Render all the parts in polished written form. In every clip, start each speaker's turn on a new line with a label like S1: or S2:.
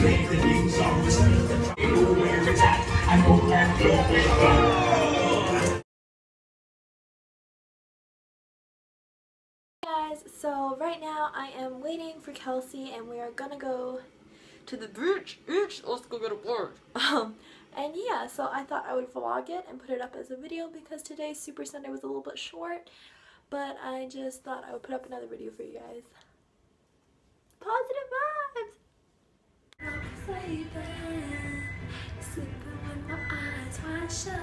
S1: Guys, so right now I am waiting for Kelsey and we are gonna go to the beach. Let's go get a board. And yeah, so I thought I would vlog it and put it up as a video because today's Super Sunday was a little bit short, but I just thought I would put up another video for you guys. Positive vibes! Sleeping with my eyes wide shut.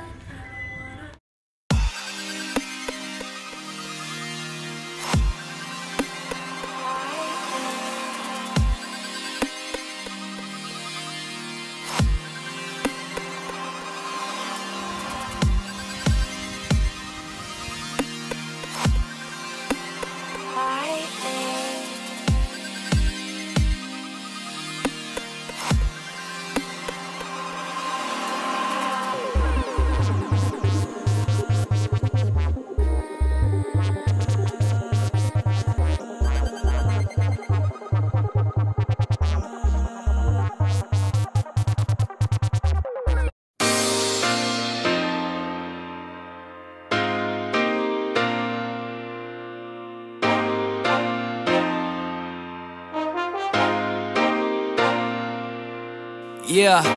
S2: Yeah.